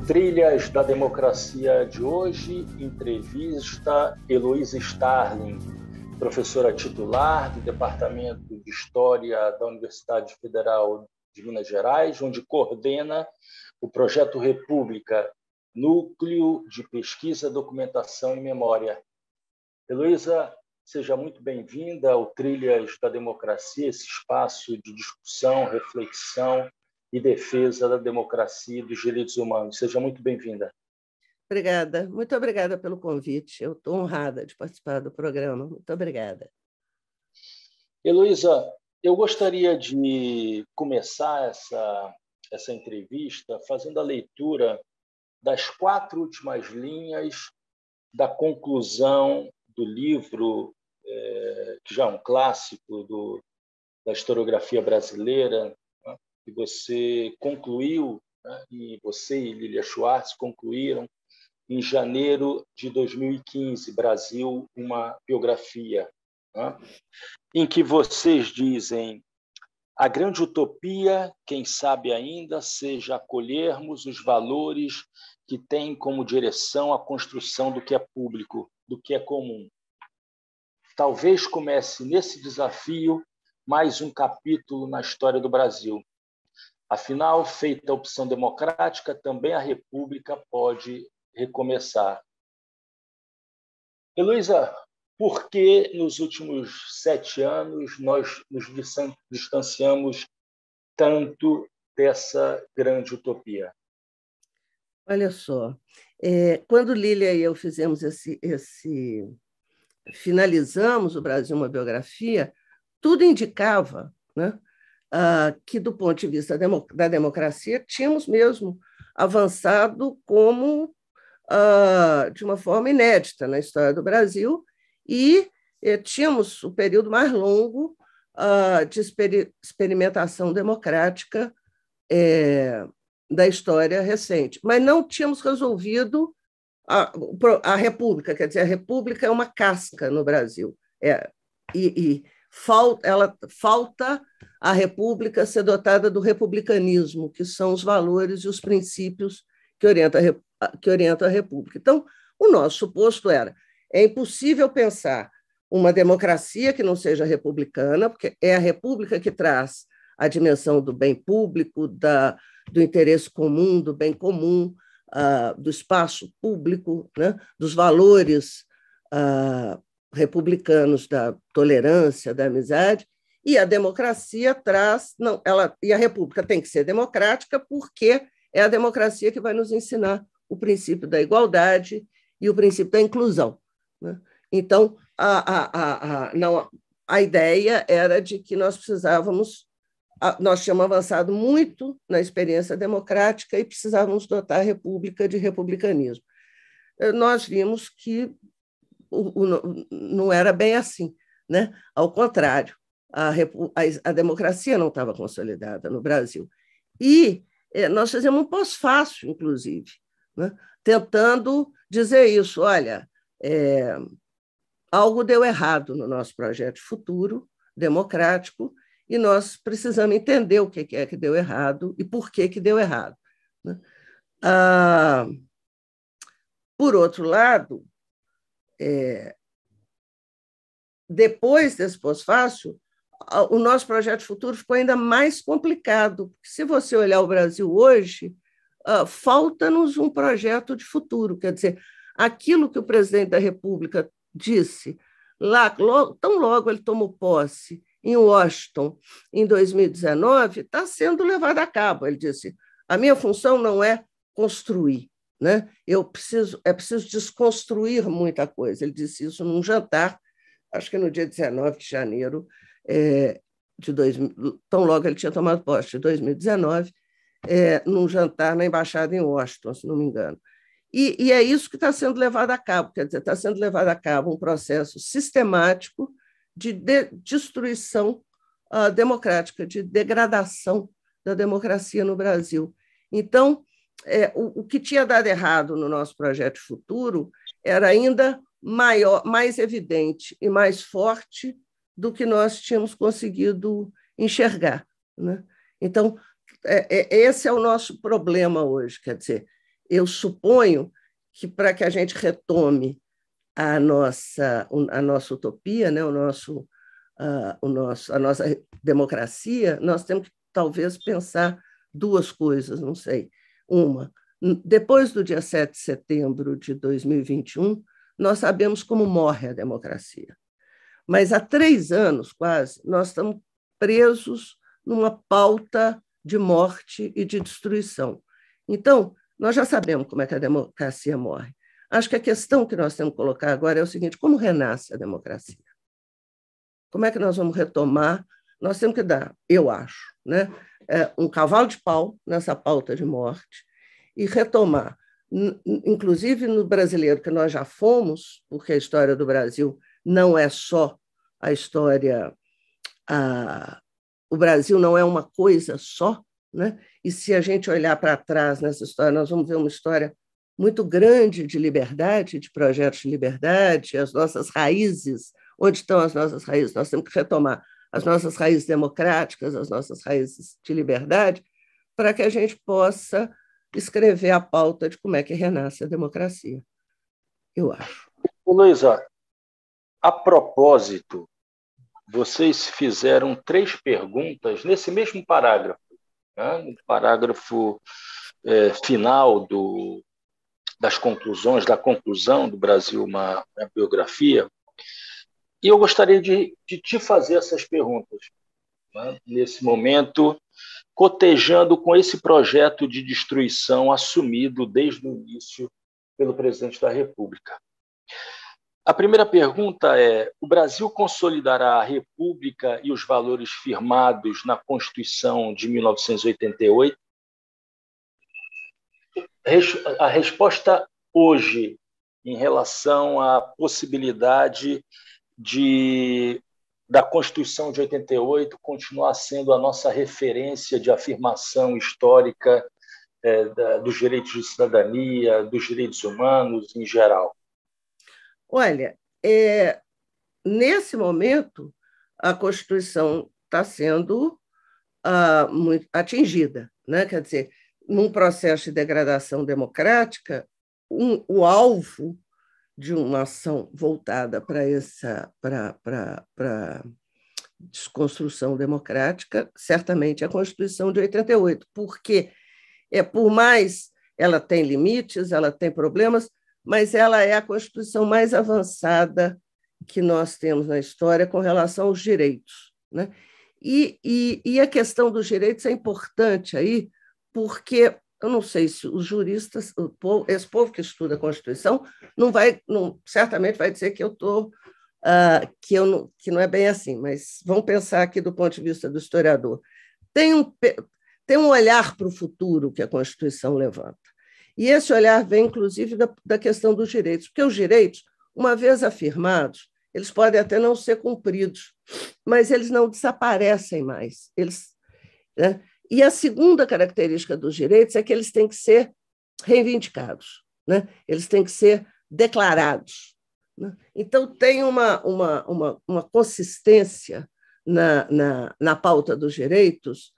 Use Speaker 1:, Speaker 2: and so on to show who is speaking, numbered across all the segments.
Speaker 1: Trilhas da Democracia de hoje, entrevista Heloísa Starling, professora titular do Departamento de História da Universidade Federal de Minas Gerais, onde coordena o projeto República, Núcleo de Pesquisa, Documentação e Memória. Heloísa, seja muito bem-vinda ao Trilhas da Democracia, esse espaço de discussão, reflexão e defesa da democracia e dos direitos humanos. Seja muito bem-vinda.
Speaker 2: Obrigada. Muito obrigada pelo convite. Eu estou honrada de participar do programa. Muito obrigada.
Speaker 1: Heloísa, eu gostaria de começar essa entrevista fazendo a leitura das 4 últimas linhas da conclusão do livro, que já é um clássico da historiografia brasileira, que você concluiu, e você e Lilia Schwartz concluíram em janeiro de 2015, Brasil, uma biografia, em que vocês dizem: a grande utopia, quem sabe ainda, seja acolhermos os valores que têm como direção a construção do que é público, do que é comum. Talvez comece nesse desafio mais um capítulo na história do Brasil. Afinal, feita a opção democrática, também a República pode recomeçar. Heloísa, por que nos últimos 7 anos nós nos distanciamos tanto dessa grande utopia?
Speaker 2: Olha só, quando Lília e eu fizemos finalizamos o Brasil, uma biografia, tudo indicava, né, que, do ponto de vista da democracia, tínhamos mesmo avançado de uma forma inédita na história do Brasil e tínhamos o período mais longo de experimentação democrática da história recente. Mas não tínhamos resolvido a República, quer dizer, a República é uma casca no Brasil. Falta a República ser dotada do republicanismo, que são os valores e os princípios que orientam a República. Então, o nosso suposto é impossível pensar uma democracia que não seja republicana, porque é a República que traz a dimensão do bem público, do interesse comum, do bem comum, do espaço público, né, dos valores republicanos da tolerância, da amizade, e a democracia traz... e a República tem que ser democrática porque é a democracia que vai nos ensinar o princípio da igualdade e o princípio da inclusão, né? Então, a ideia era de que nós tínhamos avançado muito na experiência democrática e precisávamos dotar a República de republicanismo. Nós vimos que não era bem assim, né? Ao contrário, a democracia não estava consolidada no Brasil. E nós fizemos um pós-fácil, inclusive, né? Tentando dizer isso: olha, algo deu errado no nosso projeto futuro democrático e nós precisamos entender o que é que deu errado e por que deu errado, né? Por outro lado, depois desse pós-fácil, o nosso projeto futuro ficou ainda mais complicado. Se você olhar o Brasil hoje, falta-nos um projeto de futuro. Quer dizer, aquilo que o presidente da República disse, tão logo ele tomou posse em Washington, em 2019, está sendo levado a cabo. Ele disse: a minha função não é construir, né? É preciso desconstruir muita coisa. Ele disse isso num jantar, acho que no dia 19 de janeiro de 2000, tão logo ele tinha tomado posse, de 2019, num jantar na Embaixada em Washington, se não me engano. E é isso que está sendo levado a cabo, quer dizer, está sendo levado a cabo um processo sistemático de destruição democrática, de degradação da democracia no Brasil. Então, o que tinha dado errado no nosso projeto futuro era ainda maior, mais evidente e mais forte do que nós tínhamos conseguido enxergar, né? Então, esse é o nosso problema hoje, quer dizer, eu suponho que para que a gente retome a nossa utopia, né, a nossa democracia, nós temos que talvez pensar duas coisas, não sei. Uma, depois do dia 7 de setembro de 2021, nós sabemos como morre a democracia. Mas há 3 anos, quase, nós estamos presos numa pauta de morte e de destruição. Então, nós já sabemos como é que a democracia morre. Acho que a questão que nós temos que colocar agora é o seguinte: como renasce a democracia? Como é que nós vamos retomar? Nós temos que dar, eu acho, né, um cavalo de pau nessa pauta de morte e retomar, inclusive no brasileiro, que nós já fomos, porque a história do Brasil não é só a história, o Brasil não é uma coisa só, né? E se a gente olhar para trás nessa história, nós vamos ver uma história muito grande de liberdade, de projetos de liberdade, as nossas raízes. Onde estão as nossas raízes? Nós temos que retomar as nossas raízes democráticas, as nossas raízes de liberdade, para que a gente possa escrever a pauta de como é que renasce a democracia, eu acho.
Speaker 1: Luísa, a propósito, vocês fizeram 3 perguntas nesse mesmo parágrafo, né? No parágrafo final das conclusões, da conclusão do Brasil, uma biografia, e eu gostaria de te fazer essas perguntas, né? Nesse momento, cotejando com esse projeto de destruição assumido desde o início pelo presidente da República. A primeira pergunta é: o Brasil consolidará a República e os valores firmados na Constituição de 1988? A resposta hoje, em relação à possibilidade da Constituição de 88 continuar sendo a nossa referência de afirmação histórica dos direitos de cidadania, dos direitos humanos em geral?
Speaker 2: Olha, nesse momento, a Constituição está sendo muito atingida, né? Quer dizer, num processo de degradação democrática, o alvo de uma ação voltada para desconstrução democrática, certamente é a Constituição de 88, porque, por mais ela tem limites, ela tem problemas, mas ela é a Constituição mais avançada que nós temos na história com relação aos direitos, né? E a questão dos direitos é importante aí, porque eu não sei se os juristas, esse povo que estuda a Constituição, certamente vai dizer que que não é bem assim, mas vamos pensar aqui do ponto de vista do historiador. Tem um olhar para o futuro que a Constituição levanta. E esse olhar vem, inclusive, da questão dos direitos, porque os direitos, uma vez afirmados, eles podem até não ser cumpridos, mas eles não desaparecem mais. Né? E a segunda característica dos direitos é que eles têm que ser reivindicados, né? Eles têm que ser declarados, né? Então, tem uma consistência na pauta dos direitos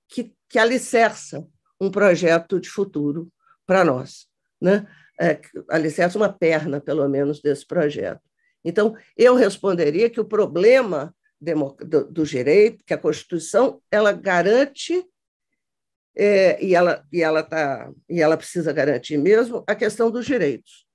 Speaker 2: que alicerça um projeto de futuro para nós, né? Alicerça uma perna, pelo menos, desse projeto. Então, eu responderia que o problema do direito, que a Constituição ela garante, e ela precisa garantir mesmo, a questão dos direitos.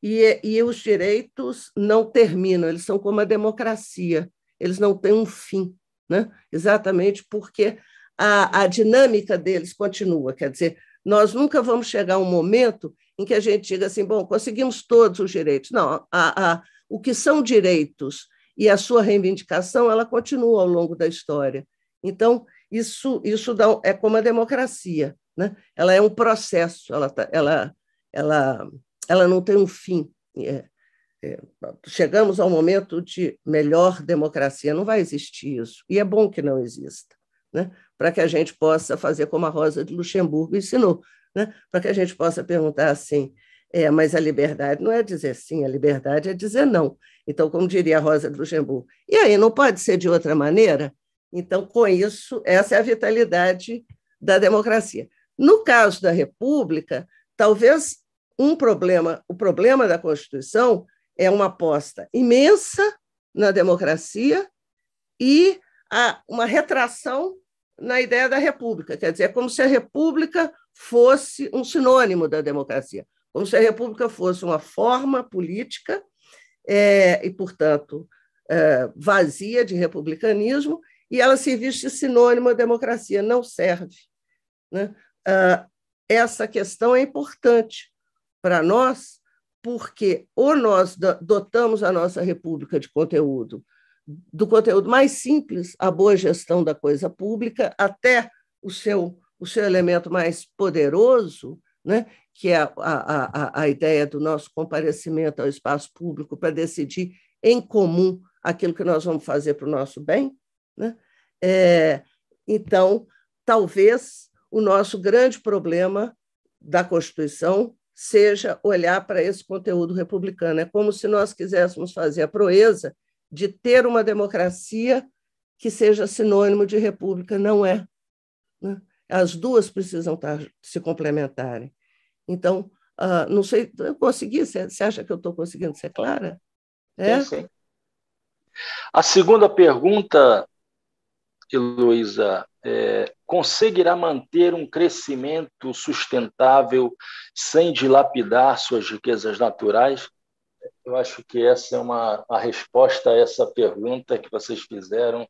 Speaker 2: E os direitos não terminam, eles são como a democracia, eles não têm um fim, né? Exatamente porque a dinâmica deles continua. Quer dizer, nós nunca vamos chegar a um momento em que a gente diga assim, bom, conseguimos todos os direitos. Não, o que são direitos e a sua reivindicação, ela continua ao longo da história. Então, isso é como a democracia, né? Ela é um processo, ela não tem um fim. Chegamos ao momento de melhor democracia, não vai existir isso, e é bom que não exista, né? Para que a gente possa fazer como a Rosa de Luxemburgo ensinou, né? Para que a gente possa perguntar assim, mas a liberdade não é dizer sim, a liberdade é dizer não. Então, como diria a Rosa de Luxemburgo, e aí, não pode ser de outra maneira? Então, com isso, essa é a vitalidade da democracia. No caso da República, talvez o problema da Constituição é uma aposta imensa na democracia e uma retração na ideia da República. Quer dizer, é como se a República fosse um sinônimo da democracia, como se a República fosse uma forma política e, portanto, vazia de republicanismo, e ela se viste sinônimo da democracia. Não serve, né? Essa questão é importante para nós, porque ou nós dotamos a nossa República de conteúdo, do conteúdo mais simples, a boa gestão da coisa pública, até o seu elemento mais poderoso, né, que é a ideia do nosso comparecimento ao espaço público para decidir em comum aquilo que nós vamos fazer para o nosso bem, né? Então, talvez o nosso grande problema da Constituição seja olhar para esse conteúdo republicano. É como se nós quiséssemos fazer a proeza de ter uma democracia que seja sinônimo de república. Não é, né? As duas precisam se complementarem. Então, não sei, eu consegui? Você acha que eu estou conseguindo ser clara?
Speaker 1: Sim. A segunda pergunta, Heloísa, conseguirá manter um crescimento sustentável sem dilapidar suas riquezas naturais? Eu acho que essa é a resposta a essa pergunta que vocês fizeram,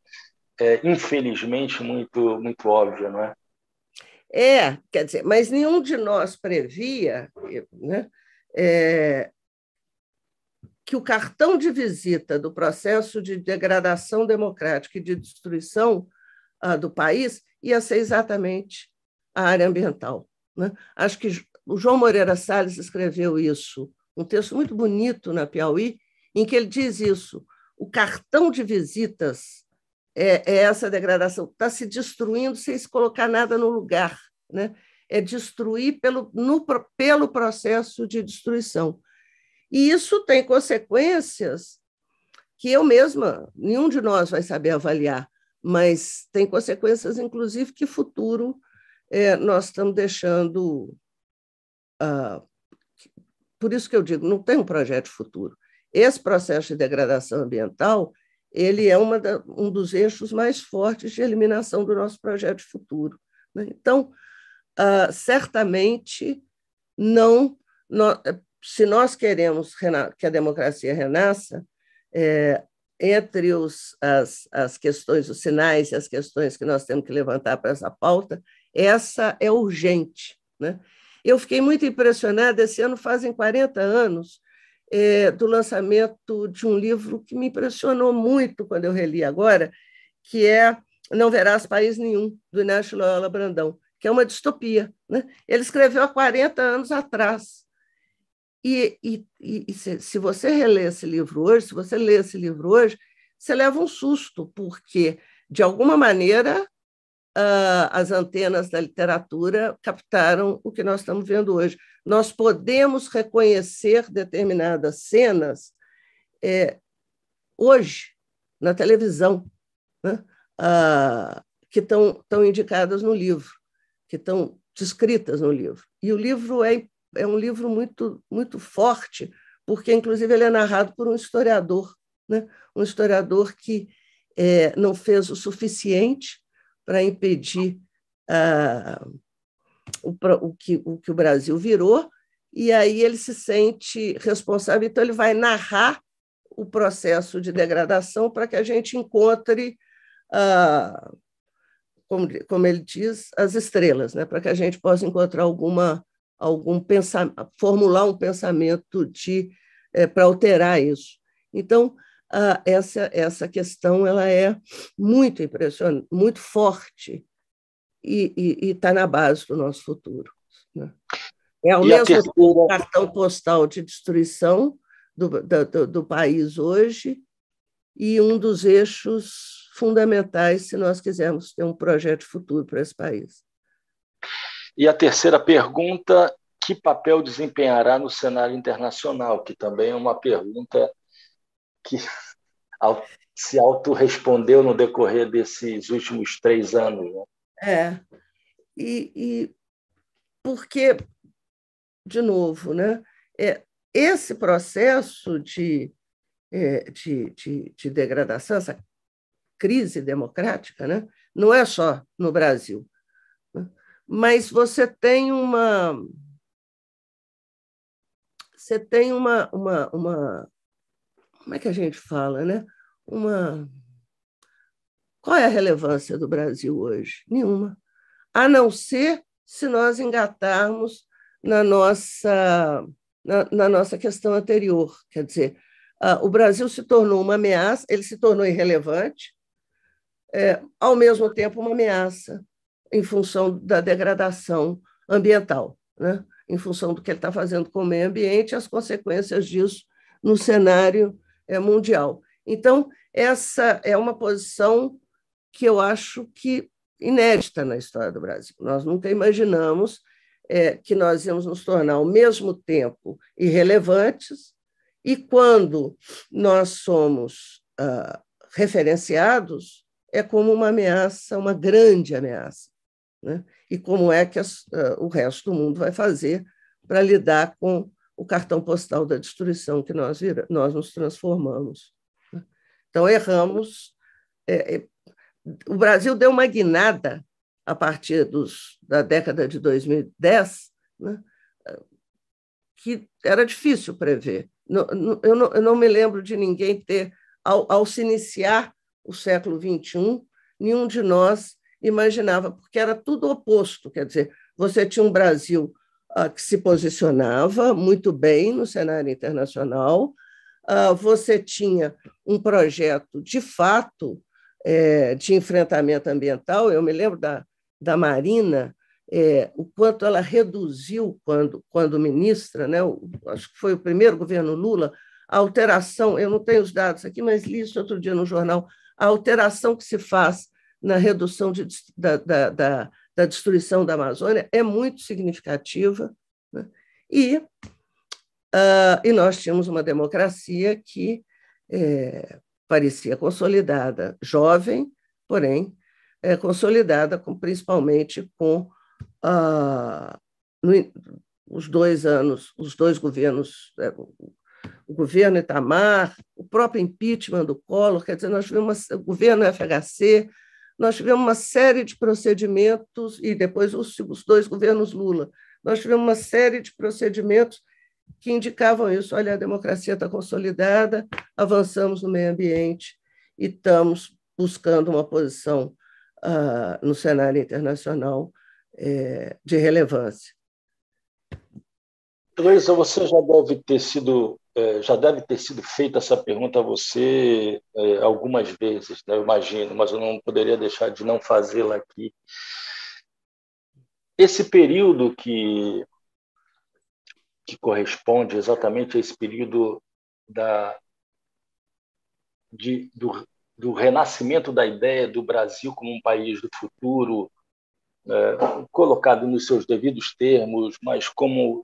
Speaker 1: infelizmente, muito, muito óbvia, não é?
Speaker 2: Quer dizer, mas nenhum de nós previa, né, que o cartão de visita do processo de degradação democrática e de destruição do país ia ser exatamente a área ambiental, né? Acho que o João Moreira Salles escreveu isso, um texto muito bonito na Piauí, em que ele diz isso: o cartão de visitas é essa degradação, está se destruindo sem se colocar nada no lugar, né? É destruir pelo processo de destruição. E isso tem consequências que eu mesma, nenhum de nós vai saber avaliar, mas tem consequências, inclusive, que futuro nós estamos deixando. Por isso que eu digo, não tem um projeto de futuro. Esse processo de degradação ambiental ele é um dos eixos mais fortes de eliminação do nosso projeto de futuro, né? Então, certamente, se nós queremos que a democracia renasça, entre as questões, os sinais e as questões que nós temos que levantar para essa pauta, essa é urgente, né? Eu fiquei muito impressionada, esse ano fazem 40 anos do lançamento de um livro que me impressionou muito quando eu reli agora, que é Não Verás País Nenhum, do Inácio Loyola Brandão, que é uma distopia, né? Ele escreveu há 40 anos atrás. E se você reler esse livro hoje, se você ler esse livro hoje, você leva um susto, porque, de alguma maneira, as antenas da literatura captaram o que nós estamos vendo hoje. Nós podemos reconhecer determinadas cenas hoje, na televisão, né? Que estão indicadas no livro, que estão descritas no livro. E o livro é um livro muito, muito forte, porque, inclusive, ele é narrado por um historiador, né? Um historiador que não fez o suficiente para impedir o que o Brasil virou, e aí ele se sente responsável, então ele vai narrar o processo de degradação para que a gente encontre, como ele diz, as estrelas, né? Para que a gente possa encontrar algum pensamento, formular um pensamento para alterar isso. Então, essa questão ela é muito impressionante, muito forte e está na base do nosso futuro, né? É o mesmo cartão postal de destruição do país hoje e um dos eixos fundamentais se nós quisermos ter um projeto de futuro para esse país.
Speaker 1: E a terceira pergunta: que papel desempenhará no cenário internacional? Que também é uma pergunta que se autorrespondeu no decorrer desses últimos 3 anos, né?
Speaker 2: E porque, de novo, né, esse processo de degradação, essa crise democrática, né, não é só no Brasil, né, mas você tem uma como é que a gente fala, né? Qual é a relevância do Brasil hoje? Nenhuma. A não ser se nós engatarmos na nossa questão anterior. Quer dizer, o Brasil se tornou uma ameaça, ele se tornou irrelevante, ao mesmo tempo uma ameaça em função da degradação ambiental, né? Em função do que ele está fazendo com o meio ambiente e as consequências disso no cenário mundial. Então, essa é uma posição que eu acho que inédita na história do Brasil. Nós nunca imaginamos que nós íamos nos tornar, ao mesmo tempo, irrelevantes, e quando nós somos referenciados, é como uma ameaça, uma grande ameaça, né? E como é que o resto do mundo vai fazer para lidar com o cartão postal da destruição que nós nos transformamos, né? Então, erramos. O Brasil deu uma guinada a partir da década de 2010, né, que era difícil prever. Eu não me lembro de ninguém ter, ao se iniciar o século XXI, nenhum de nós imaginava, porque era tudo oposto. Quer dizer, você tinha um Brasil que se posicionava muito bem no cenário internacional, você tinha um projeto, de fato, de enfrentamento ambiental. Eu me lembro da Marina, o quanto ela reduziu, quando ministra, né, acho que foi o primeiro governo Lula, a alteração, eu não tenho os dados aqui, mas li isso outro dia no jornal, a alteração que se faz na redução da destruição da Amazônia é muito significativa, né? E nós tínhamos uma democracia que parecia consolidada, jovem, porém consolidada, principalmente com os 2 anos, os 2 governos, o governo Itamar, o próprio impeachment do Collor. Quer dizer, nós tivemos o governo FHC, nós tivemos uma série de procedimentos, e depois os 2 governos Lula, nós tivemos uma série de procedimentos que indicavam isso. Olha, a democracia está consolidada, avançamos no meio ambiente e estamos buscando uma posição no cenário internacional de relevância.
Speaker 1: Heloísa, você já deve ter sido feita essa pergunta a você algumas vezes, né, eu imagino, mas eu não poderia deixar de não fazê-la aqui. Esse período que corresponde exatamente a esse período do renascimento da ideia do Brasil como um país do futuro, colocado nos seus devidos termos, mas como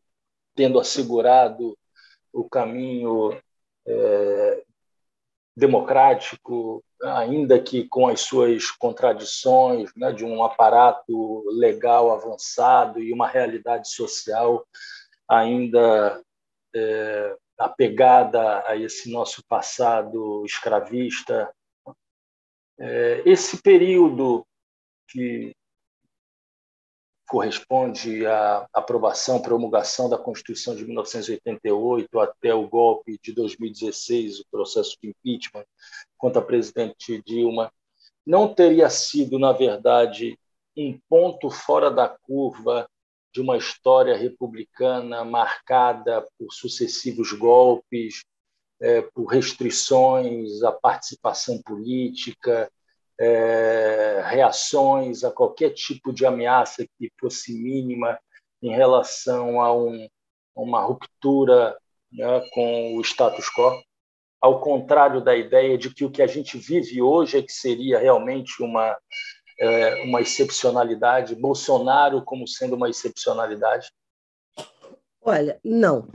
Speaker 1: tendo assegurado o caminho democrático, ainda que com as suas contradições, né, de um aparato legal avançado e uma realidade social ainda apegada a esse nosso passado escravista. Esse período que corresponde à aprovação, promulgação da Constituição de 1988 até o golpe de 2016, o processo de impeachment contra a presidente Dilma, não teria sido, na verdade, um ponto fora da curva de uma história republicana marcada por sucessivos golpes, por restrições à participação política, reações a qualquer tipo de ameaça que fosse mínima em relação a uma ruptura, né, com o status quo, ao contrário da ideia de que o que a gente vive hoje é que seria realmente uma excepcionalidade, Bolsonaro como sendo uma excepcionalidade?
Speaker 2: Olha, não.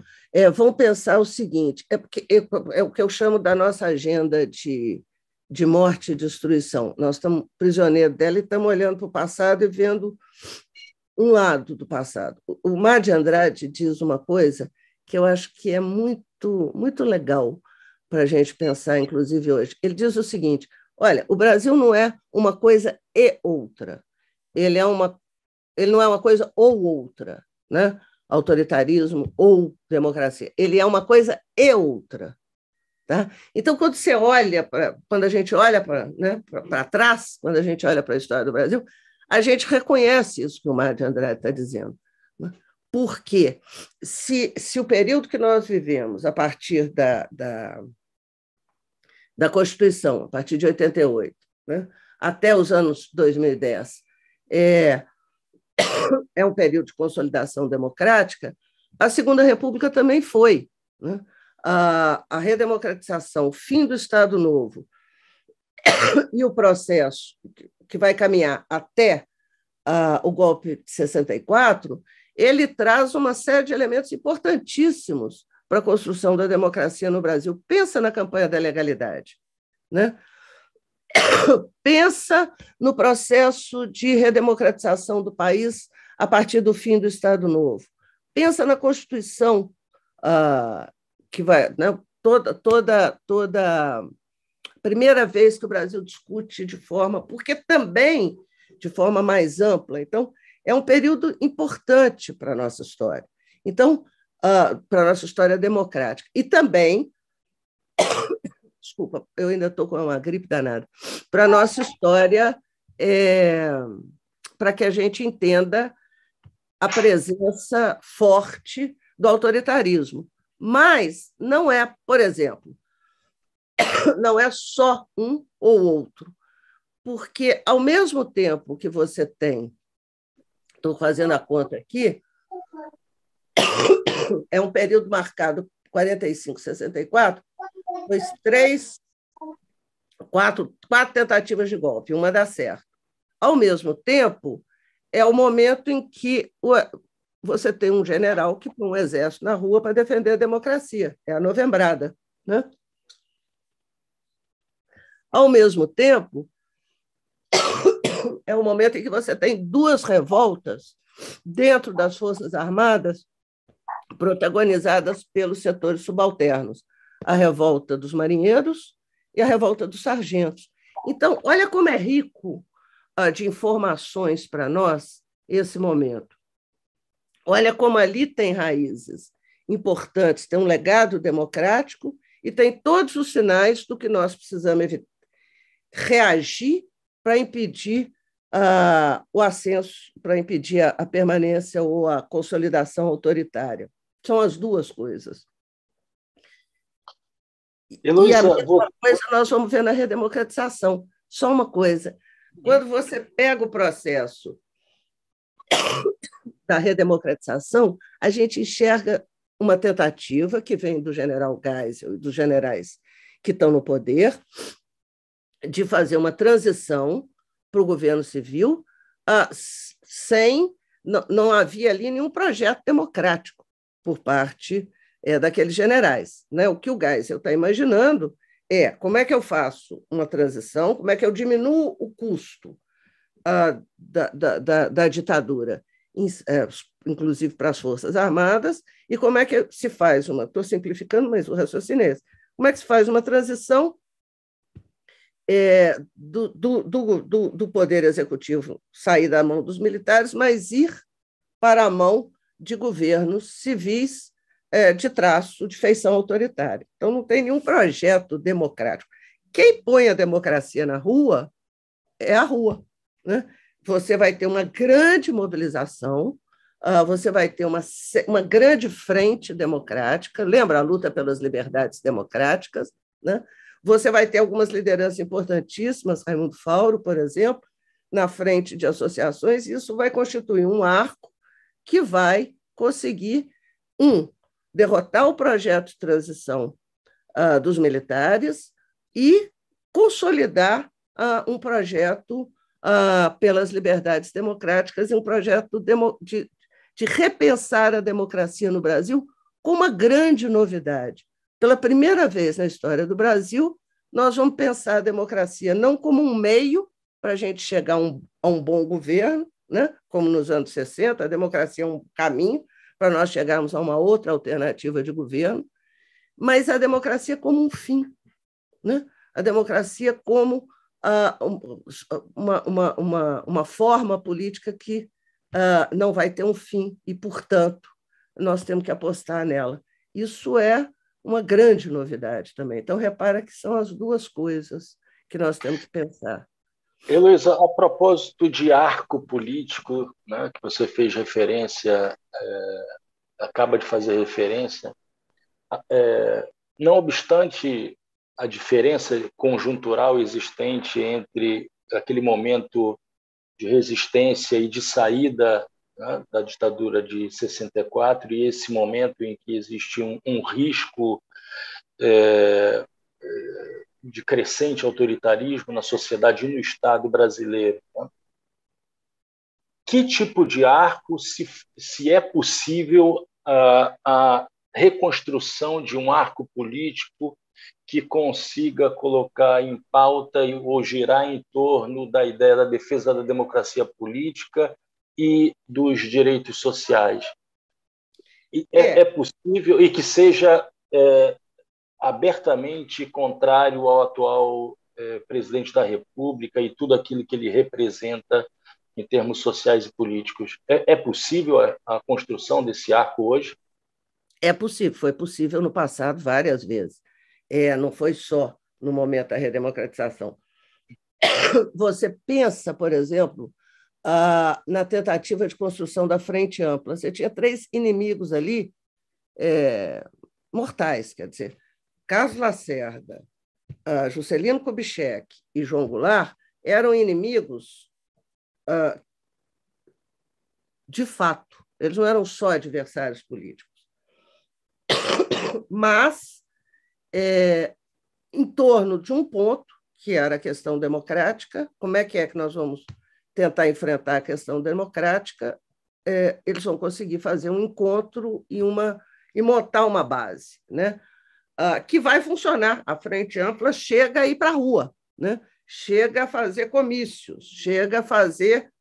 Speaker 2: Vamos pensar o seguinte, porque é o que eu chamo da nossa agenda de morte e destruição. Nós estamos prisioneiros dela e estamos olhando para o passado e vendo um lado do passado. O Mar de Andrade diz uma coisa que eu acho que é muito legal para a gente pensar, inclusive hoje. Ele diz o seguinte: olha, o Brasil não é uma coisa e outra, ele não é uma coisa ou outra, né? Autoritarismo ou democracia. Ele é uma coisa e outra. Tá? Então, quando a gente olha para, né, trás, quando a gente olha para a história do Brasil, a gente reconhece isso que o Mário de Andrade está dizendo. Né? Porque se o período que nós vivemos, a partir da Constituição, a partir de 88, né, até os anos 2010, é um período de consolidação democrática, a Segunda República também foi. Né? A redemocratização, o fim do Estado Novo e o processo que vai caminhar até o golpe de 64, ele traz uma série de elementos importantíssimos para a construção da democracia no Brasil. Pensa na campanha da legalidade, né? Pensa no processo de redemocratização do país a partir do fim do Estado Novo. Pensa na Constituição, que vai, né, toda primeira vez que o Brasil discute porque também de forma mais ampla. Então, é um período importante para a nossa história. Então, para a nossa história democrática. E também, desculpa, eu ainda estou com uma gripe danada, para a nossa história, para que a gente entenda a presença forte do autoritarismo. Mas não é, por exemplo, não é só um ou outro, porque, ao mesmo tempo que você tem, estou fazendo a conta aqui, é um período marcado 45, 64, quatro tentativas de golpe, uma dá certo. Ao mesmo tempo, é o momento em que você tem um general que põe um exército na rua para defender a democracia, é a novembrada. Né? Ao mesmo tempo, é o momento em que você tem duas revoltas dentro das Forças Armadas protagonizadas pelos setores subalternos, a revolta dos marinheiros e a revolta dos sargentos. Então, olha como é rico de informações para nós esse momento. Olha como ali tem raízes importantes, tem um legado democrático e tem todos os sinais do que nós precisamos reagir para impedir o ascenso, para impedir a permanência ou a consolidação autoritária. São as duas coisas.
Speaker 1: Heloísa,
Speaker 2: e a mesma coisa nós vamos ver na redemocratização. Só uma coisa, quando você pega o processo da redemocratização, a gente enxerga uma tentativa que vem do general Geisel e dos generais que estão no poder de fazer uma transição para o governo civil não havia ali nenhum projeto democrático por parte daqueles generais. Né? O que o Geisel está imaginando como é que eu faço uma transição, como é que eu diminuo o custo da ditadura, inclusive para as Forças Armadas, e como é que se faz estou simplificando, mas o raciocínio é esse, como é que se faz uma transição do poder executivo sair da mão dos militares, mas ir para a mão de governos civis de traço, de feição autoritária. Então, não tem nenhum projeto democrático. Quem põe a democracia na rua é a rua. Né? Você vai ter uma grande mobilização, você vai ter uma grande frente democrática, lembra a luta pelas liberdades democráticas, né? Você vai ter algumas lideranças importantíssimas, Raimundo Fauro, por exemplo, na frente de associações, e isso vai constituir um arco que vai conseguir, derrotar o projeto de transição dos militares e consolidar um projeto pelas liberdades democráticas e um projeto de repensar a democracia no Brasil com uma grande novidade. Pela primeira vez na história do Brasil, nós vamos pensar a democracia não como um meio para a gente chegar a um bom governo, né? Como nos anos 60, a democracia é um caminho para nós chegarmos a uma outra alternativa de governo, mas a democracia como um fim, né? A democracia como uma forma política que não vai ter um fim e, portanto, nós temos que apostar nela. Isso é uma grande novidade também. Então, repara que são as duas coisas que nós temos que pensar.
Speaker 1: Heloísa, a propósito de arco político, né, que você fez referência, acaba de fazer referência, não obstante a diferença conjuntural existente entre aquele momento de resistência e de saída, né, da ditadura de 64 e esse momento em que existe um risco de crescente autoritarismo na sociedade e no Estado brasileiro, né? Que tipo de arco, se é possível a reconstrução de um arco político que consiga colocar em pauta ou girar em torno da ideia da defesa da democracia política e dos direitos sociais? É possível e que seja abertamente contrário ao atual presidente da República e tudo aquilo que ele representa em termos sociais e políticos. É possível a construção desse arco hoje?
Speaker 2: É possível, foi possível no passado várias vezes. Não foi só no momento da redemocratização. Você pensa, por exemplo, na tentativa de construção da Frente Ampla. Você tinha 3 inimigos ali, mortais, quer dizer, Carlos Lacerda, Juscelino Kubitschek e João Goulart eram inimigos de fato. Eles não eram só adversários políticos. Mas, em torno de um ponto, que era a questão democrática, como é que nós vamos tentar enfrentar a questão democrática, eles vão conseguir fazer um encontro e montar uma base, né? Que vai funcionar. A Frente Ampla chega a ir para a rua, né? Chega a fazer comícios, chega a fazer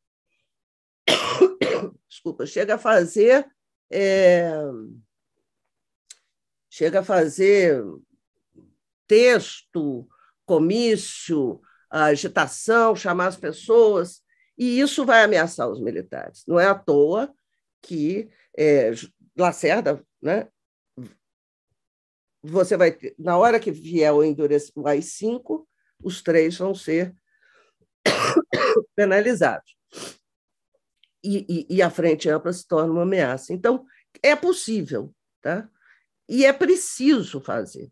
Speaker 2: texto, comício, agitação, chamar as pessoas, e isso vai ameaçar os militares. Não é à toa que Lacerda, né, você vai ter, na hora que vier o AI-5, os 3 vão ser penalizados. E a Frente Ampla se torna uma ameaça. Então, é possível, tá? E é preciso fazer.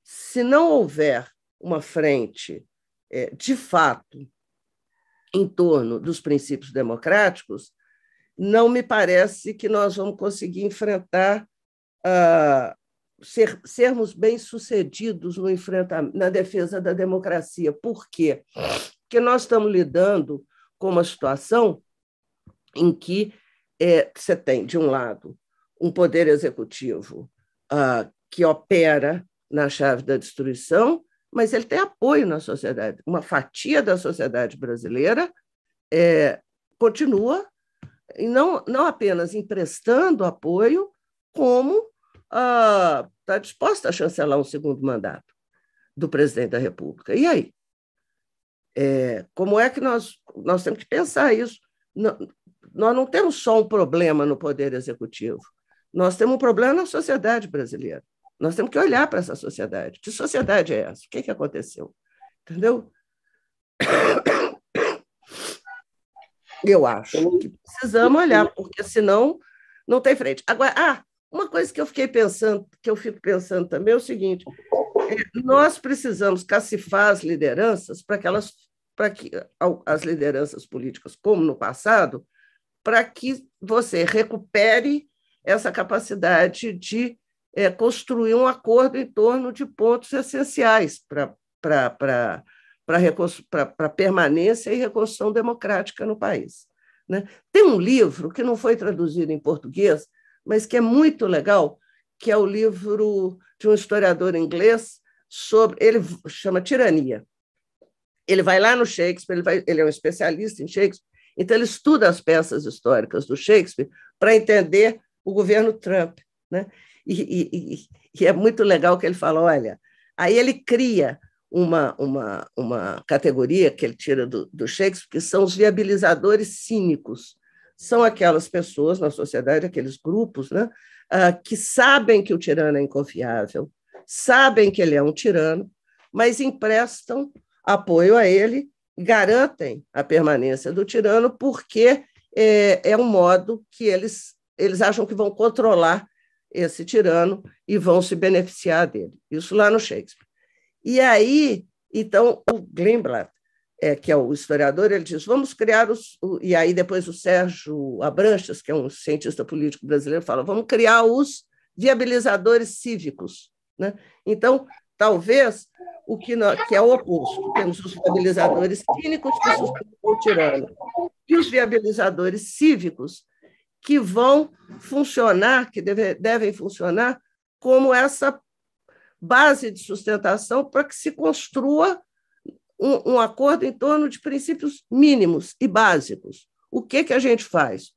Speaker 2: Se não houver uma frente, de fato, em torno dos princípios democráticos, não me parece que nós vamos conseguir enfrentar, sermos bem-sucedidos no enfrentamento, na defesa da democracia. Por quê? Porque nós estamos lidando com uma situação em que você tem, de um lado, um poder executivo que opera na chave da destruição, mas ele tem apoio na sociedade. Uma fatia da sociedade brasileira continua, e não apenas emprestando apoio, como está disposta a chancelar um segundo mandato do presidente da República. E aí? Como é que nós temos que pensar isso? Nós não temos só um problema no poder executivo, nós temos um problema na sociedade brasileira. Nós temos que olhar para essa sociedade. Que sociedade é essa? O que aconteceu? Entendeu? Eu acho que precisamos olhar, porque senão não tem frente. Agora, uma coisa que eu fico pensando também é o seguinte: nós precisamos cacifar as lideranças para que as lideranças políticas, como no passado, para que você recupere essa capacidade de construir um acordo em torno de pontos essenciais para a permanência e reconstrução democrática no país, né? Tem um livro que não foi traduzido em português, mas que é muito legal, que é o livro de um historiador inglês ele chama Tirania. Ele vai lá no Shakespeare, ele é um especialista em Shakespeare, Então, ele estuda as peças históricas do Shakespeare para entender o governo Trump, né? E é muito legal que ele fala, olha, aí ele cria uma categoria que ele tira do Shakespeare, que são os viabilizadores cínicos. São aquelas pessoas na sociedade, aqueles grupos, né, que sabem que o tirano é inconfiável, sabem que ele é um tirano, mas emprestam apoio a ele, garantem a permanência do tirano, porque é um modo que eles acham que vão controlar esse tirano e vão se beneficiar dele. Isso lá no Shakespeare. E aí, então, o Greenblatt, que é o historiador, ele diz, vamos criar e aí depois o Sérgio Abranches, que é um cientista político brasileiro, fala, vamos criar os viabilizadores cívicos, né? Então, talvez que é o oposto. Temos os viabilizadores cínicos que sustentam o tirano e os viabilizadores cívicos que vão funcionar, que devem funcionar como essa base de sustentação para que se construa um acordo em torno de princípios mínimos e básicos. O que a gente faz?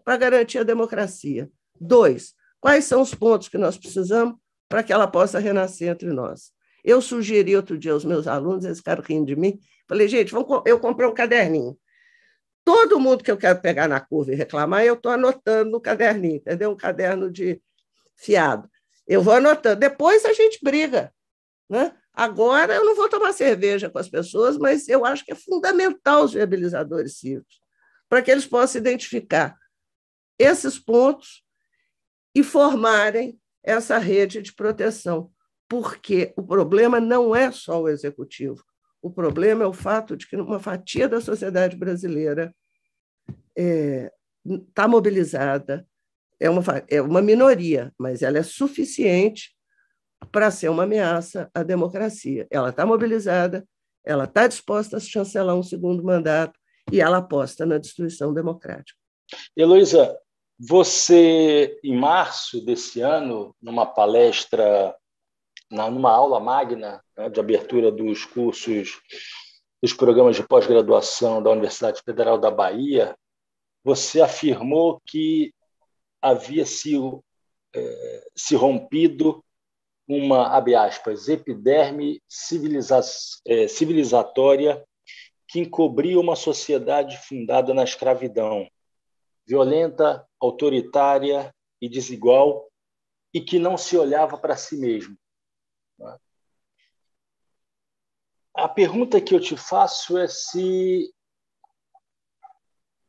Speaker 2: Para garantir a democracia. 2, quais são os pontos que nós precisamos para que ela possa renascer entre nós? Eu sugeri outro dia aos meus alunos, eles ficaram rindo de mim, falei, gente, eu comprei um caderninho. Todo mundo que eu quero pegar na curva e reclamar, eu estou anotando no caderninho, entendeu? Um caderno de fiado. Eu vou anotando. Depois a gente briga, né? Agora eu não vou tomar cerveja com as pessoas, mas eu acho que é fundamental os viabilizadores cívicos, para que eles possam identificar esses pontos e formarem essa rede de proteção. Porque o problema não é só o executivo. O problema é o fato de que uma fatia da sociedade brasileira está mobilizada, é uma minoria, mas ela é suficiente para ser uma ameaça à democracia. Ela está mobilizada, ela está disposta a chancelar um segundo mandato e ela aposta na destruição democrática.
Speaker 1: Heloísa, você, em março desse ano, numa palestra, numa aula magna, né, de abertura dos cursos, dos programas de pós-graduação da Universidade Federal da Bahia, você afirmou que havia se rompido uma, abre aspas, epiderme civilizatória que encobria uma sociedade fundada na escravidão, violenta, autoritária e desigual, e que não se olhava para si mesmo. A pergunta que eu te faço é se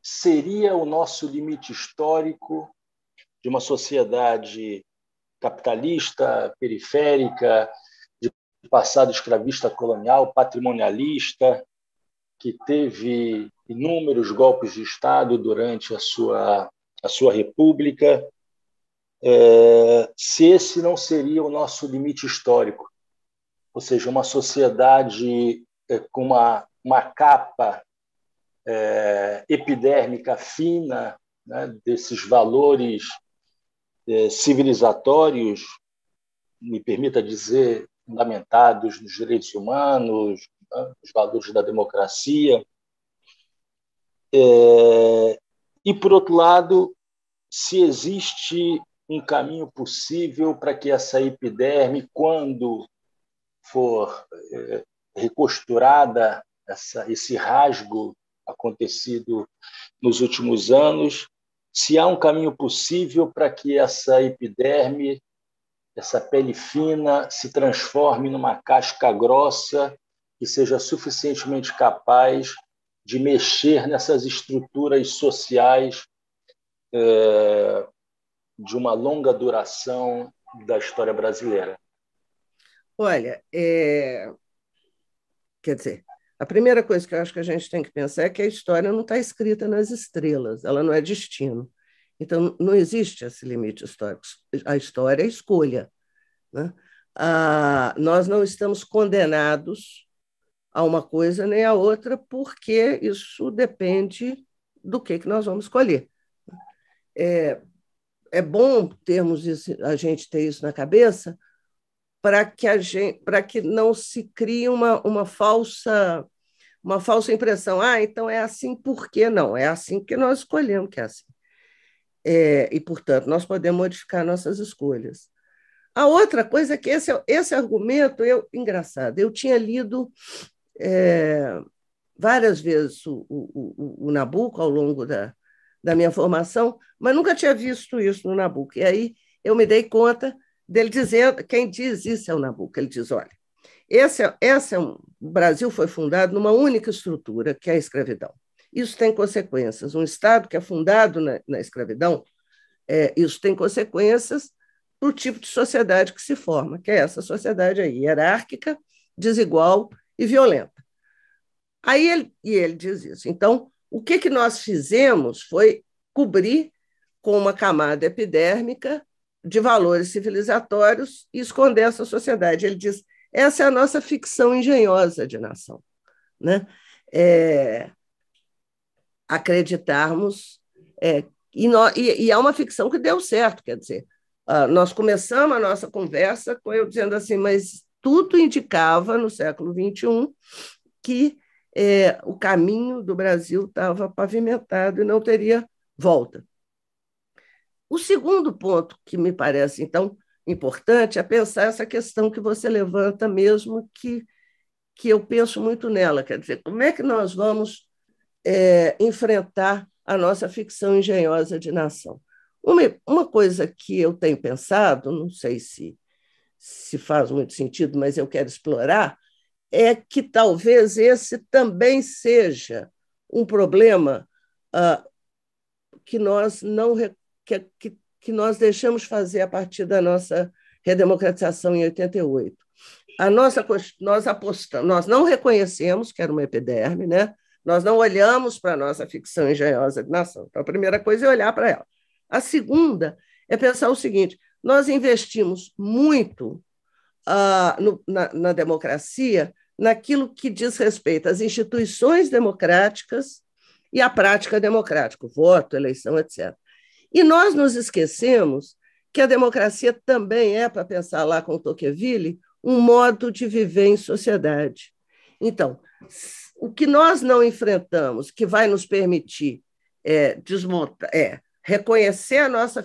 Speaker 1: seria o nosso limite histórico de uma sociedade capitalista, periférica, de passado escravista colonial, patrimonialista, que teve inúmeros golpes de Estado durante a sua república, se esse não seria o nosso limite histórico, ou seja, uma sociedade com uma capa epidérmica fina, né, desses valores civilizatórios, me permita dizer, fundamentados nos direitos humanos, né, nos valores da democracia. E, por outro lado, se existe um caminho possível para que essa epiderme, quando for recosturada, esse rasgo acontecido nos últimos anos, se há um caminho possível para que essa epiderme, essa pele fina, se transforme numa casca grossa que seja suficientemente capaz de mexer nessas estruturas sociais de uma longa duração da história brasileira.
Speaker 2: Olha, quer dizer, a primeira coisa que eu acho que a gente tem que pensar é que a história não está escrita nas estrelas, ela não é destino. Então, não existe esse limite histórico. A história é escolha, né? Nós não estamos condenados a uma coisa nem a outra, porque isso depende do que nós vamos escolher. É bom termos isso, a gente ter isso na cabeça, para que não se crie uma falsa uma falsa impressão. Então é assim por que não? É assim que nós escolhemos que é assim. E, portanto, nós podemos modificar nossas escolhas. A outra coisa é que esse argumento, engraçado, eu tinha lido várias vezes o Nabucco ao longo da minha formação, mas nunca tinha visto isso no Nabucco. E aí eu me dei conta dele dizendo, quem diz isso é o Nabucco, ele diz, olha, o Brasil foi fundado numa única estrutura, que é a escravidão. Isso tem consequências. Um Estado que é fundado na escravidão, isso tem consequências para o tipo de sociedade que se forma, que é essa sociedade aí, hierárquica, desigual e violenta. Aí ele diz isso. Então, o que nós fizemos foi cobrir com uma camada epidérmica de valores civilizatórios e esconder essa sociedade. Ele diz, essa é a nossa ficção engenhosa de nação, né? Acreditarmos, e é uma ficção que deu certo, quer dizer, nós começamos a nossa conversa com eu dizendo assim, mas tudo indicava no século XXI que o caminho do Brasil estava pavimentado e não teria volta. O segundo ponto que me parece, então, importante é pensar essa questão que você levanta mesmo, que eu penso muito nela, quer dizer, como é que nós vamos enfrentar a nossa ficção engenhosa de nação? Uma coisa que eu tenho pensado, não sei se faz muito sentido, mas eu quero explorar, é que talvez esse também seja um problema que nós não que nós deixamos fazer a partir da nossa redemocratização em 88. Nós não reconhecemos que era uma epiderme, né? Nós não olhamos para a nossa ficção engenhosa de nação. Então, a primeira coisa é olhar para ela. A segunda é pensar o seguinte: nós investimos muito na democracia, naquilo que diz respeito às instituições democráticas e à prática democrática, voto, eleição, etc. E nós nos esquecemos que a democracia também é, para pensar lá com Tocqueville, um modo de viver em sociedade. Então, o que nós não enfrentamos, que vai nos permitir desmontar, reconhecer a nossa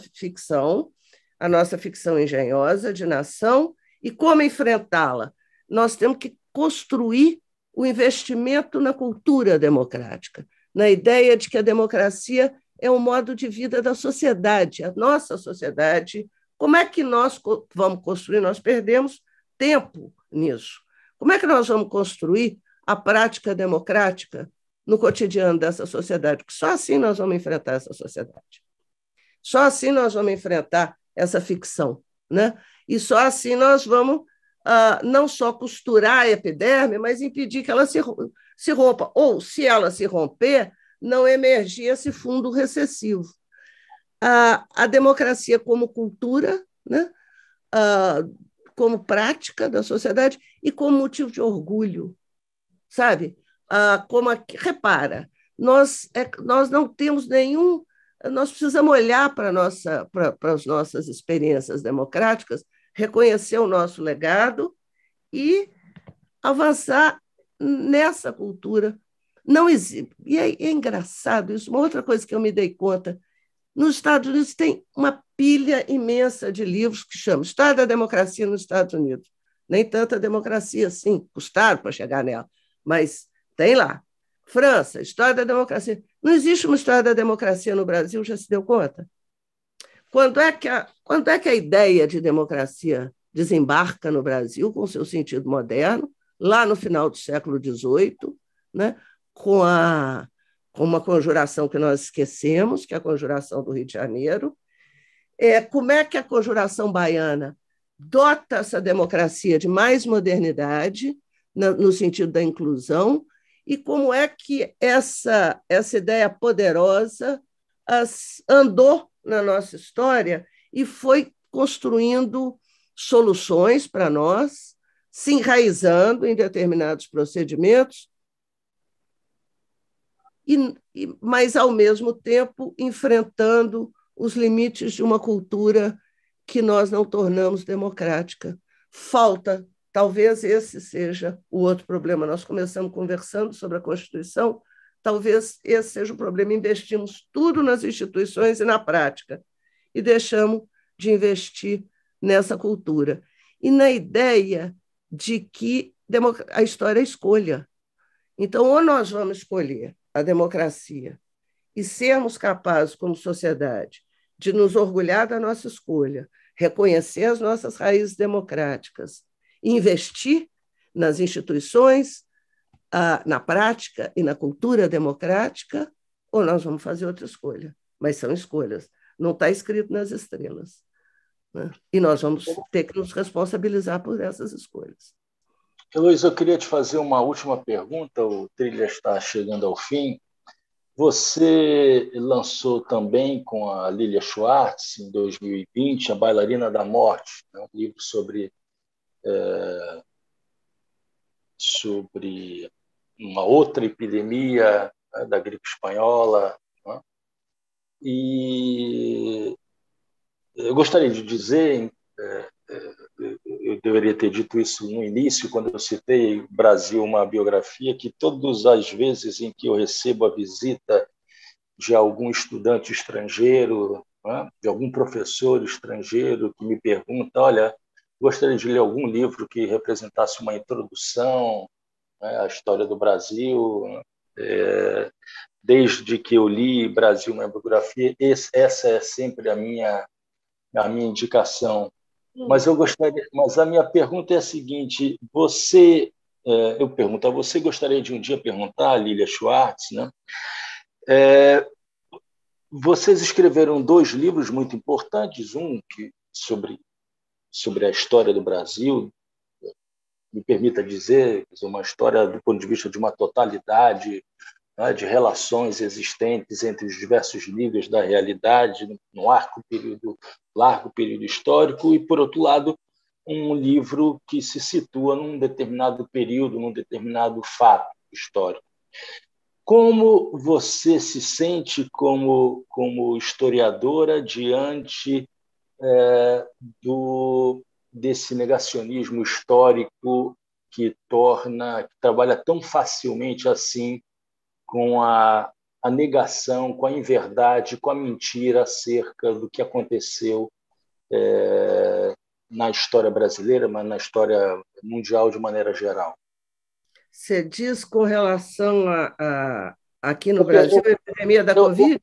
Speaker 2: ficção engenhosa de nação e como enfrentá-la. Nós temos que construir o investimento na cultura democrática, na ideia de que a democracia é um modo de vida da sociedade, a nossa sociedade. Como é que nós vamos construir? Nós perdemos tempo nisso. Como é que nós vamos construir a prática democrática no cotidiano dessa sociedade? Porque só assim nós vamos enfrentar essa sociedade. Só assim nós vamos enfrentar essa ficção, né? E só assim nós vamos não só costurar a epiderme, mas impedir que ela se rompa. Ou, se ela se romper, não emergir esse fundo recessivo. A democracia como cultura, né? Como prática da sociedade e como motivo de orgulho, sabe? Repara, nós não temos nenhum... Nós precisamos olhar para as nossas experiências democráticas, reconhecer o nosso legado e avançar nessa cultura. Não existe. E é engraçado isso. Uma outra coisa que eu me dei conta, nos Estados Unidos tem uma pilha imensa de livros que chama História da Democracia nos Estados Unidos. Nem tanta democracia assim, custaram para chegar nela, mas tem lá. França, História da Democracia. Não existe uma história da democracia no Brasil, já se deu conta? Quando é que a ideia de democracia desembarca no Brasil com seu sentido moderno, lá no final do século XVIII, né, com uma conjuração que nós esquecemos, que é a Conjuração do Rio de Janeiro? Como é que a Conjuração Baiana dota essa democracia de mais modernidade, no sentido da inclusão, e como é que essa ideia poderosa andou na nossa história e foi construindo soluções para nós, se enraizando em determinados procedimentos, mas, ao mesmo tempo, enfrentando os limites de uma cultura que nós não tornamos democrática. Falta, talvez esse seja o outro problema. Nós começamos conversando sobre a Constituição, talvez esse seja o problema. Investimos tudo nas instituições e na prática, e deixamos de investir nessa cultura. E na ideia de que a história é escolha. Então, ou nós vamos escolher a democracia e sermos capazes, como sociedade, de nos orgulhar da nossa escolha, reconhecer as nossas raízes democráticas, investir nas instituições, na prática e na cultura democrática, ou nós vamos fazer outra escolha. Mas são escolhas, não está escrito nas estrelas, né? E nós vamos ter que nos responsabilizar por essas escolhas.
Speaker 1: Luiz, eu queria te fazer uma última pergunta, o Trilha está chegando ao fim. Você lançou também com a Lilia Schwartz, em 2020, A Bailarina da Morte, né? Um livro sobre uma outra epidemia, né, da gripe espanhola. Né? E eu gostaria de dizer, eu deveria ter dito isso no início, quando eu citei Brasil, uma biografia, que todas as vezes em que eu recebo a visita de algum estudante estrangeiro, né, de algum professor estrangeiro que me pergunta, olha, gostaria de ler algum livro que representasse uma introdução, né, à história do Brasil. Desde que eu li Brasil, uma biografia, essa é sempre a minha indicação. Mas a minha pergunta é a seguinte: eu pergunto a você, gostaria de um dia perguntar a Lilia Schwartz, né? Vocês escreveram 2 livros muito importantes, um sobre a história do Brasil, me permita dizer, uma história do ponto de vista de uma totalidade, né, de relações existentes entre os diversos níveis da realidade, no largo período histórico, e, por outro lado, um livro que se situa num determinado período, num determinado fato histórico. Como você se sente como historiadora diante desse negacionismo histórico que trabalha tão facilmente assim com a negação, com a inverdade, com a mentira acerca do que aconteceu na história brasileira, mas na história mundial de maneira geral?
Speaker 2: Você diz com relação aqui no Brasil, a epidemia da Covid?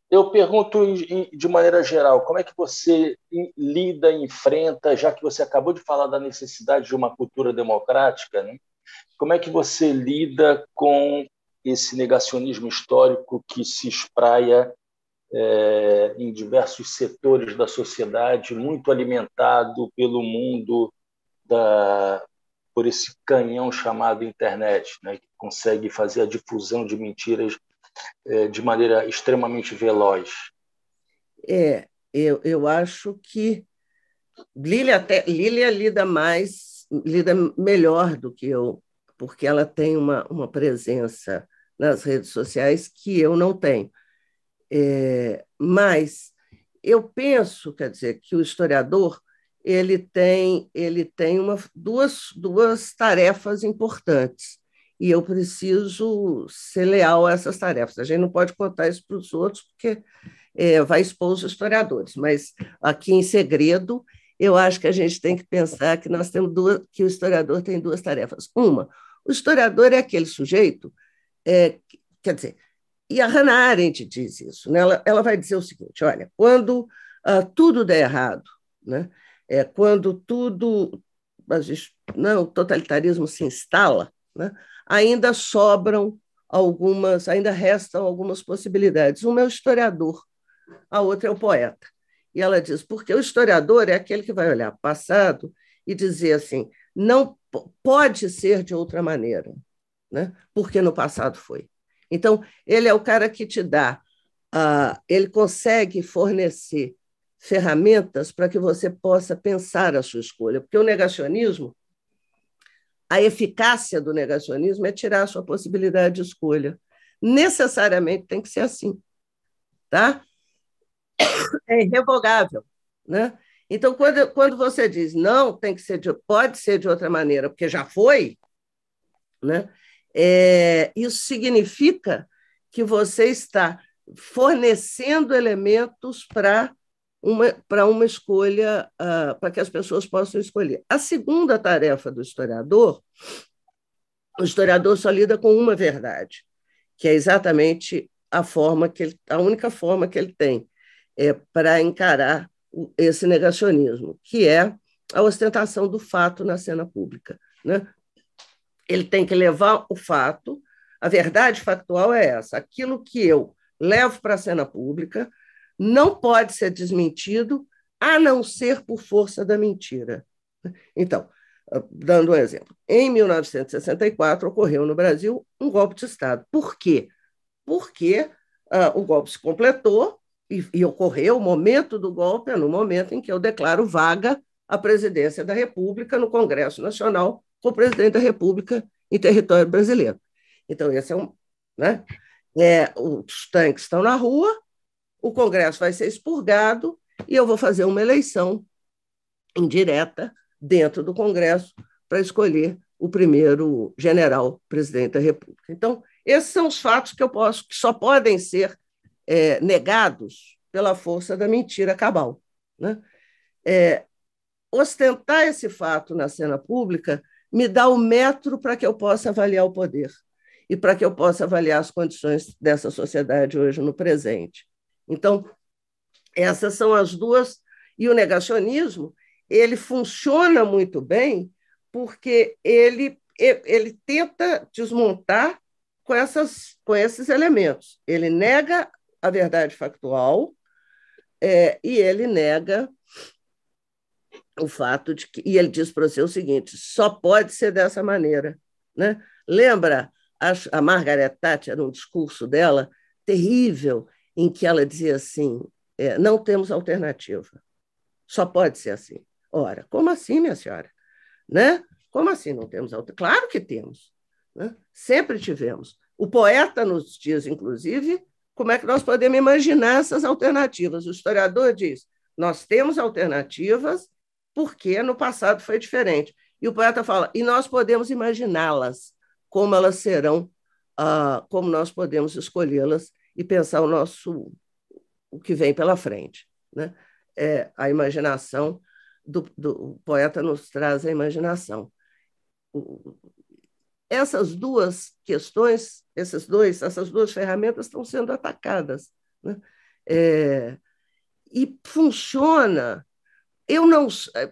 Speaker 1: Eu pergunto de maneira geral, como é que você lida, enfrenta, já que você acabou de falar da necessidade de uma cultura democrática, né? Como é que você lida com esse negacionismo histórico que se espraia em diversos setores da sociedade, muito alimentado pelo mundo, por esse canhão chamado internet, né, que consegue fazer a difusão de mentiras de maneira extremamente veloz?
Speaker 2: Eu acho que Lília lida melhor do que eu, porque ela tem uma presença nas redes sociais que eu não tenho. Mas eu penso, quer dizer, que o historiador ele tem duas tarefas importantes, e eu preciso ser leal a essas tarefas. A gente não pode contar isso para os outros, porque vai expor os historiadores, mas aqui em segredo, eu acho que a gente tem que pensar que que o historiador tem 2 tarefas. Uma, o historiador é aquele sujeito, quer dizer, e a Hannah Arendt diz isso, né? Ela vai dizer o seguinte: olha, quando tudo der errado, né? Quando o totalitarismo se instala, né? Ainda restam algumas possibilidades. Uma é o historiador, a outra é o poeta. E ela diz, porque o historiador é aquele que vai olhar para o passado e dizer assim, não pode ser de outra maneira, né? Porque no passado foi. Então, ele é o cara que te dá, ele consegue fornecer ferramentas para que você possa pensar a sua escolha, porque o negacionismo, a eficácia do negacionismo é tirar a sua possibilidade de escolha. Necessariamente tem que ser assim, tá? É irrevogável, né? Então, quando você diz não, tem que ser pode ser de outra maneira, porque já foi, né? Isso significa que você está fornecendo elementos para uma escolha, para que as pessoas possam escolher. A segunda tarefa do historiador, o historiador só lida com uma verdade, que é exatamente a única forma que ele tem para encarar esse negacionismo, que é a ostentação do fato na cena pública, né? Ele tem que levar o fato, a verdade factual é essa, aquilo que eu levo para a cena pública não pode ser desmentido, a não ser por força da mentira. Então, dando um exemplo, em 1964 ocorreu no Brasil um golpe de Estado. Por quê? Porque o golpe se completou e ocorreu, o momento do golpe é no momento em que eu declaro vaga a presidência da República no Congresso Nacional com o presidente da República em território brasileiro. Então, esse é um. Né? Os tanques estão na rua, o Congresso vai ser expurgado e eu vou fazer uma eleição indireta dentro do Congresso para escolher o primeiro general presidente da República. Então, esses são os fatos que só podem ser negados pela força da mentira cabal. Né? Ostentar esse fato na cena pública me dá o metro para que eu possa avaliar o poder e para que eu possa avaliar as condições dessa sociedade hoje no presente. Então, essas são as duas. E o negacionismo, ele funciona muito bem porque ele tenta desmontar com esses elementos. Ele nega a verdade factual e ele nega o fato de que. E ele diz para você o seguinte: só pode ser dessa maneira. Né? Lembra a Margaret Thatcher, num discurso dela terrível, em que ela dizia assim: não temos alternativa, só pode ser assim. Ora, como assim, minha senhora? Né? Como assim não temos alternativa? Claro que temos. Né? Sempre tivemos. O poeta nos diz, inclusive, como é que nós podemos imaginar essas alternativas. O historiador diz: nós temos alternativas porque no passado foi diferente. E o poeta fala: e nós podemos imaginá-las, como elas serão, como nós podemos escolhê-las e pensar o que vem pela frente. Né? A imaginação o poeta nos traz a imaginação. Essas duas questões, essas duas ferramentas estão sendo atacadas. Né? E funciona.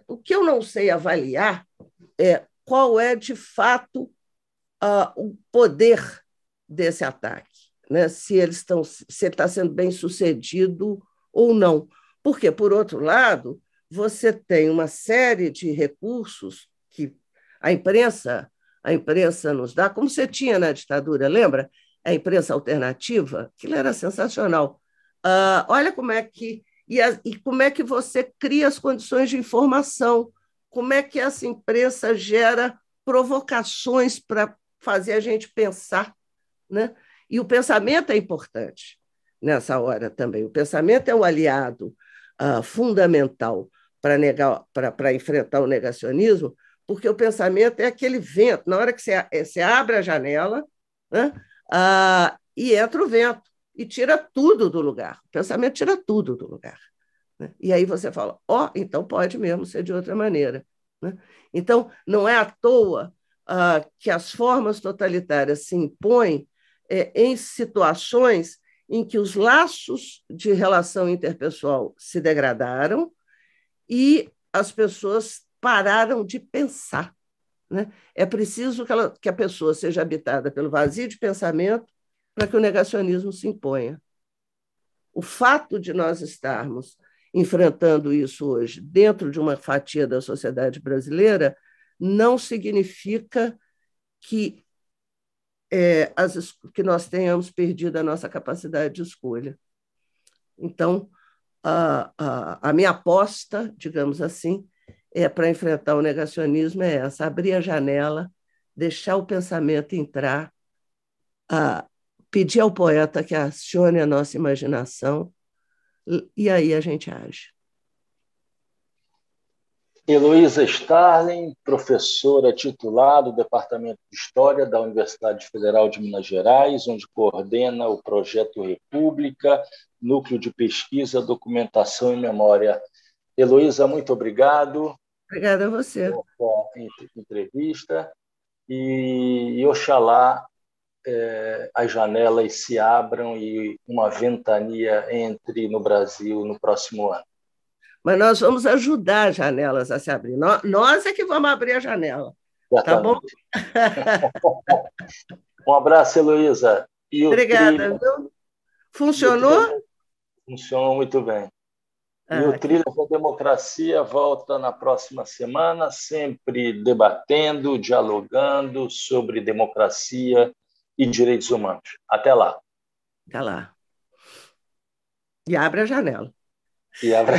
Speaker 2: O que eu não sei avaliar é qual é, de fato, o poder desse ataque, né? Se ele está sendo bem sucedido ou não. Porque, por outro lado, você tem uma série de recursos que a imprensa nos dá, como você tinha na ditadura, lembra? A imprensa alternativa, aquilo era sensacional. Olha como é que. E como é que você cria as condições de informação, como é que essa imprensa gera provocações para fazer a gente pensar. Né? E o pensamento é importante nessa hora também. O pensamento é um aliado fundamental para enfrentar o negacionismo, porque o pensamento é aquele vento. Na hora que você abre a janela, né? E entra o vento e tira tudo do lugar. O pensamento tira tudo do lugar. Né? E aí você fala: então pode mesmo ser de outra maneira. Né? Então, não é à toa que as formas totalitárias se impõem em situações em que os laços de relação interpessoal se degradaram e as pessoas pararam de pensar. Né? É preciso que a pessoa seja habitada pelo vazio de pensamento para que o negacionismo se imponha. O fato de nós estarmos enfrentando isso hoje dentro de uma fatia da sociedade brasileira não significa que que nós tenhamos perdido a nossa capacidade de escolha. Então, a minha aposta, digamos assim, para enfrentar o negacionismo é essa: abrir a janela, deixar o pensamento entrar, pedir ao poeta que acione a nossa imaginação, e aí a gente age.
Speaker 1: Heloísa Starling, professora titular do Departamento de História da Universidade Federal de Minas Gerais, onde coordena o Projeto República, Núcleo de Pesquisa, Documentação e Memória. Heloísa, muito obrigado.
Speaker 2: Obrigada a você.
Speaker 1: Pela entrevista. E oxalá as janelas se abram e uma ventania entre no Brasil no próximo ano.
Speaker 2: Mas nós vamos ajudar as janelas a se abrir. Nós é que vamos abrir a janela.
Speaker 1: Certamente.
Speaker 2: Tá bom?
Speaker 1: Um abraço, Heloísa.
Speaker 2: Obrigada, viu? Funcionou?
Speaker 1: Funcionou muito bem. E o Trilha da Democracia volta na próxima semana, sempre debatendo, dialogando sobre democracia e direitos humanos. Até lá.
Speaker 2: Até lá. E abre a janela.
Speaker 1: E abre...